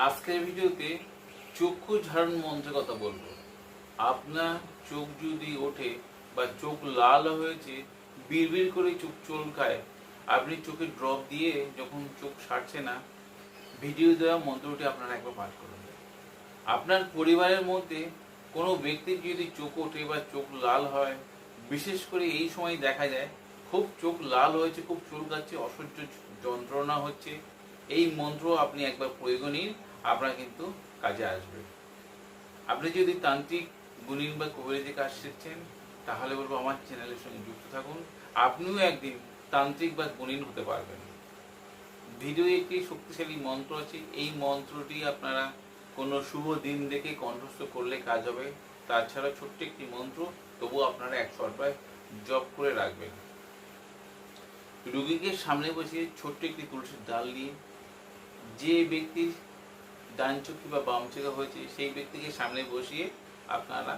আজকের ভিডিওতে চক্ষু ঝাড়ন মন্ত্রের কথা বলবো। আপনার চোখ যদি ওঠে বা চোখ লাল হয়েছে, বিড়বিড় করে চোখ চুলকায়, আপনি চোখে ড্রপ দিয়ে যখন চোখ সারছে না, ভিডিও দেওয়া মন্ত্রটি আপনারা একবার পাঠ করুন। আপনার পরিবারের মধ্যে কোনো ব্যক্তির যদি চোখ ওঠে বা চোখ লাল হয়, বিশেষ করে এই সময় দেখা যায় খুব চোখ লাল হয়েছে, খুব চুলকাচ্ছে, অসহ্য যন্ত্রণা হচ্ছে, এই মন্ত্র আপনি একবার প্রয়োগ নিন, আপনার কিন্তু কাজে আসবে। আপনি যদি তান্ত্রিক, গুণিন বা কবিরাজি কাজ শিখছেন, তাহলে বলবো আমার চ্যানেলের সঙ্গে যুক্ত থাকুন। আপনিও একদিন তান্ত্রিক বা গুণিন হতে পারবেন। ভিডিওয়ে একটি শক্তিশালী মন্ত্র আছে, এই মন্ত্রটি আপনারা কোনো শুভ দিন দেখে কণ্ঠস্থ করলে কাজ হবে। তাছাড়া ছোট্ট একটি মন্ত্র, তবুও আপনারা 108 জপ করে রাখবেন। রোগীকে সামনে বসিয়ে ছোট্ট একটি তুলসীর ডাল নিয়ে, যে ব্যক্তির ডান চোখে বা বাম চোখে হয়েছে সেই ব্যক্তিকে সামনে বসিয়ে আপনারা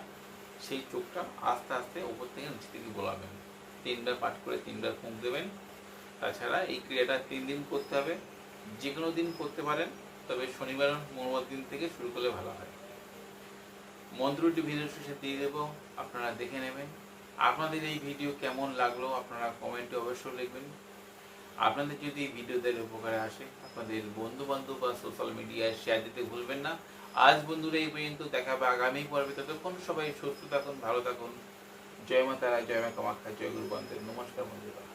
সেই চোখটা আস্তে আস্তে উপর থেকে নিচে থেকে বোলাবেন। 3বার পাঠ করে 3বার ফুঁক দেবেন। তাছাড়া এই ক্রিয়াটা 3 দিন করতে হবে। যে কোনো দিন করতে পারেন, তবে শনিবার মঙ্গলবার দিন থেকে শুরু করলে ভালো হয়। মন্ত্রটি ভিডিও শেষে দিয়ে দেবো, আপনারা দেখে নেবেন। আপনাদের এই ভিডিও কেমন লাগলো আপনারা কমেন্টে অবশ্যই লিখবেন। আপনাদের যদি এই ভিডিওদের উপকারে আসে, আপনাদের বন্ধু বান্ধব বা সোশ্যাল মিডিয়ায় শেয়ার দিতে ভুলবেন না। আজ বন্ধুরা এই পর্যন্ত, দেখা হবে আগামী পর্বে। ততক্ষণ সবাই সুস্থ থাকুন, ভালো থাকুন। জয় মা তারা, জয় মা কামাখ্যা, জয় গুরু বন্দে। নমস্কার বন্ধুরা।